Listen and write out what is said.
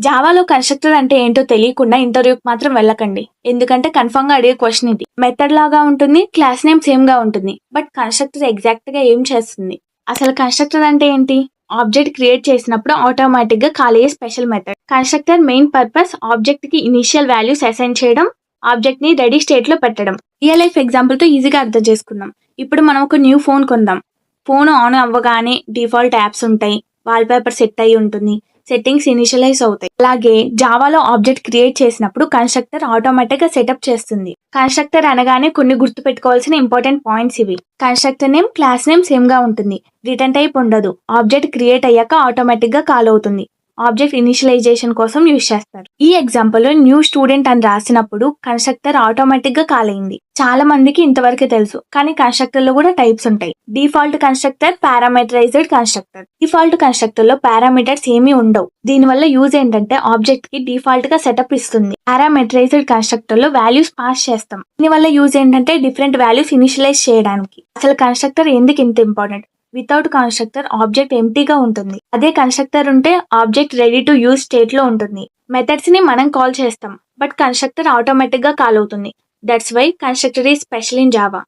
జావాలో constructor అంటే ఏంటో తెలియకుండా ఇంటర్వ్యూకి మాత్రం వెళ్ళకండి. ఎందుకంటే కన్ఫర్మ్ గా అడిగే క్వశ్చన్ ఇది. మెథడ్ లాగా ఉంటుంది, క్లాస్ నేమ్ సేమ్ గా ఉంటుంది. బట్ కన్స్ట్రక్టర్ ఎగ్జాక్ట్ గా ఏం చేస్తుంది? అసలు కన్స్ట్రక్టర్ అంటే ఏంటి? ఆబ్జెక్ట్ క్రియేట్ చేసినప్పుడు ఆటోమేటిక్ గా కాల్ అయ్యే special method. Constructor main purpose object కి ఇనిషియల్ వాల్యూస్ అసైన్ చేయడం, ఆబ్జెక్ట్ ని రెడీ స్టేట్ లో పెట్టడం. రియల్ లైఫ్ ఎగ్జాంపుల్ తో ఈజీగా అర్థం చేసుకుందాం. ఇప్పుడు మనం ఒక న్యూ ఫోన్ కొందాం. ఫోన్ ఆన్ అవ్వగానే డిఫాల్ట్ యాప్స్ ఉంటాయి, వాల్ పేపర్ సెట్ అయి ఉంటుంది, సెట్టింగ్స్ ఇనిషియలైజ్ అవుతాయి. అలాగే జావాలో ఆబ్జెక్ట్ క్రియేట్ చేసినప్పుడు కన్స్ట్రక్టర్ ఆటోమేటిక్ గా సెటప్ చేస్తుంది. కన్స్ట్రక్టర్ అనగానే కొన్ని గుర్తు పెట్టుకోవాల్సిన ఇంపార్టెంట్ పాయింట్స్ ఇవి. Constructor name, class name same గా ఉంటుంది. రిటర్న్ టైప్ ఉండదు. ఆబ్జెక్ట్ క్రియేట్ అయ్యాక ఆటోమేటిక్ గా కాల్ అవుతుంది. ఆబ్జెక్ట్ ఇనిషియలైజేషన్ కోసం యూజ్ చేస్తారు. ఈ ఎగ్జాంపుల్ లో న్యూ స్టూడెంట్ అని రాసినప్పుడు కన్స్ట్రక్టర్ ఆటోమేటిక్ గా కాల్ అయింది. చాలా మందికి ఇంతవరకే తెలుసు, కానీ కన్స్ట్రక్టర్ లో కూడా టైప్స్ ఉంటాయి. Default constructor, parameterised constructor. Default constructor లో పారామీటర్స్ ఏమీ ఉండవు. దీనివల్ల యూజ్ ఏంటంటే ఆబ్జెక్ట్ కి డిఫాల్ట్ గా సెటప్ ఇస్తుంది. పారామీటరైజ్డ్ కన్స్ట్రక్టర్ లో వాల్యూస్ పాస్ చేస్తాం. దీనివల్ల యూజ్ ఏంటంటే డిఫరెంట్ వాల్యూస్ ఇనిషియలైజ్ చేయడానికి. అసలు కన్స్ట్రక్టర్ ఎందుకు ఇంత ఇంపార్టెంట్? వితౌట్ కన్స్ట్రక్టర్ ఆబ్జెక్ట్ ఎంప్టీగా ఉంటుంది. అదే కన్స్ట్రక్టర్ ఉంటే object ready to use state లో ఉంటుంది. మెథడ్స్ ని మనం కాల్ చేస్తాం, బట్ కన్స్ట్రక్టర్ ఆటోమేటిక్ గా కాల్ అవుతుంది. That's why constructor is special in Java.